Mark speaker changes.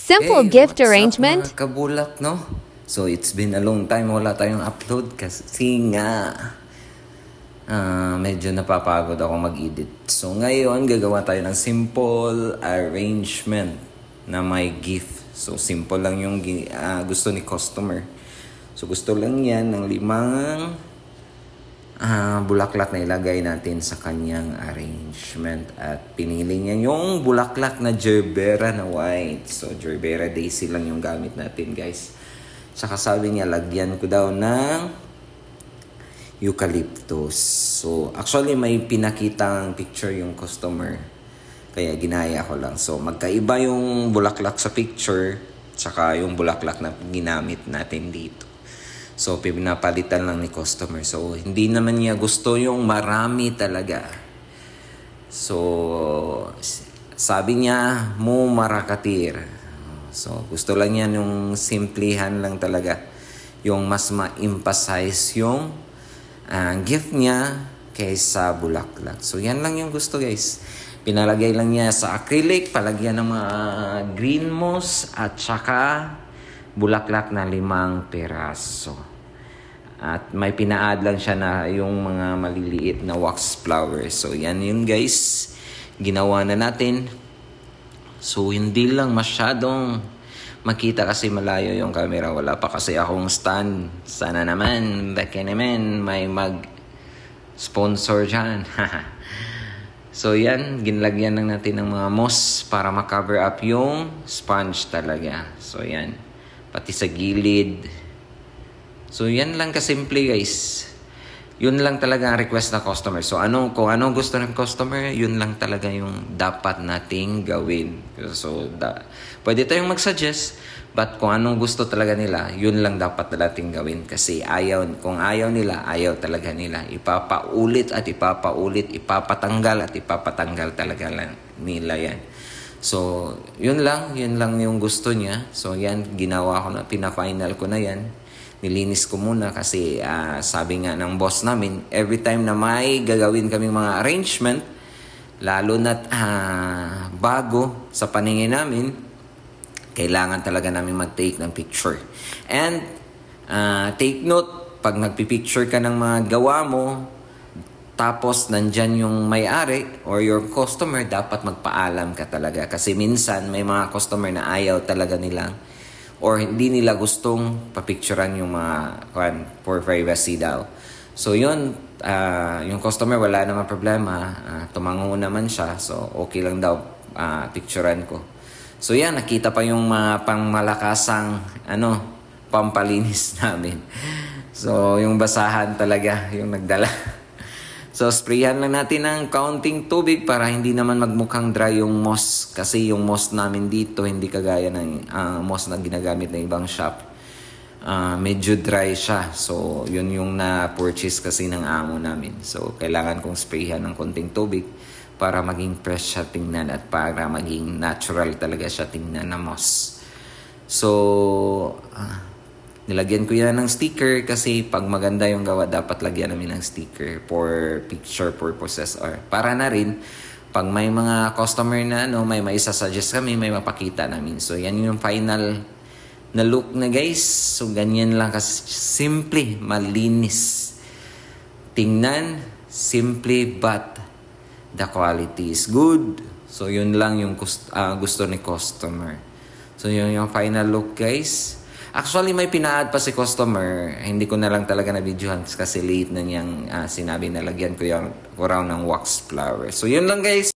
Speaker 1: Simple
Speaker 2: Hey,
Speaker 1: gift
Speaker 2: what's up
Speaker 1: arrangement.
Speaker 2: mga kabulak, no? So, it's been a long time wala tayong upload kasi nga medyo napapagod ako mag-edit. So, ngayon gagawa tayo ng simple arrangement na may gift. So, simple lang yung gusto ni customer. So, gusto lang yan ng 5 bulaklak na ilagay natin sa kanyang arrangement. At pinili niya yung bulaklak na gerbera na white. So, gerbera daisy lang yung gamit natin, guys. Tsaka sabi niya, lagyan ko daw ng eucalyptus. So, actually, may pinakitang picture yung customer. Kaya ginaya ko lang. So, magkaiba yung bulaklak sa picture tsaka yung bulaklak na ginamit natin dito. So, pinapalitan lang ni customer. So, hindi naman niya gusto yung marami talaga. So, sabi niya, mo marakatir. So, gusto lang niya yung simplihan lang talaga. Yung mas ma-emphasize yung gift niya kaysa bulaklak. So, yan lang yung gusto, guys. Pinalagay lang niya sa acrylic, palagyan ng mga green moss at saka bulaklak na 5 peraso. At may pina-add lang siya na yung mga maliliit na wax flowers. So, yan yun, guys. Ginawa na natin. So, hindi lang masyadong makita kasi malayo yung camera. Wala pa kasi akong stand. Sana naman, baka naman, may mag-sponsor dyan. So, yan. Ginlagyan lang natin ng mga moss para ma-cover up yung sponge talaga. So, yan. Pati sa gilid. So, yan lang kasimple, guys. Yun lang talaga ang request ng customer. So, kung anong gusto ng customer, yun lang talaga yung dapat nating gawin. So, pwede tayong mag-suggest, but kung anong gusto talaga nila, yun lang dapat nating gawin. Kasi kung ayaw nila, ayaw talaga nila. Ipapaulit at ipapaulit, ipapatanggal at ipapatanggal talaga nila yan. So, yun lang yung gusto niya. So, yan, ginawa ko na, pina-final ko na yan. Nilinis ko muna kasi sabi nga ng boss namin, every time na may gagawin kaming mga arrangement, lalo na't bago sa paningin namin, kailangan talaga namin mag-take ng picture. And take note, pag nagpipicture ka ng mga gawa mo, tapos nandyan yung may-ari or your customer, dapat magpaalam ka talaga. Kasi minsan may mga customer na ayaw talaga nilang or hindi nila gustong papicturan yung mga for privacy daw. So yun, yung customer wala naman problema, tumango naman siya, so okay lang daw picturan ko. So yan, nakita pa yung mga pangmalakasang pampalinis namin. So yung basahan talaga yung nagdala. So, sprayan lang natin ng kaunting tubig para hindi naman magmukhang dry yung moss. Kasi yung moss namin dito, hindi kagaya ng moss na ginagamit ng ibang shop. Medyo dry siya. So, yun yung na-purchase kasi ng amo namin. So, kailangan kong sprayan ng konting tubig para maging fresh siya tingnan at para maging natural talaga siya tingnan na moss. So, nilagyan ko yan ng sticker kasi pag maganda yung gawa, dapat lagyan namin ng sticker for picture purposes or para na rin pag may mga customer na may isa-suggest kami, may mapakita namin. So, yan yung final na look na, guys. So, ganyan lang kasi simple, malinis. Tingnan, simple but the quality is good. So, yun lang yung gusto ni customer. So, yun yung final look, guys. Actually, may pina-add pa si customer. Hindi ko na lang talaga na-videohan kasi late na niyang sinabi na lagyan ko yung raw ng wax flower. So, yun lang, guys.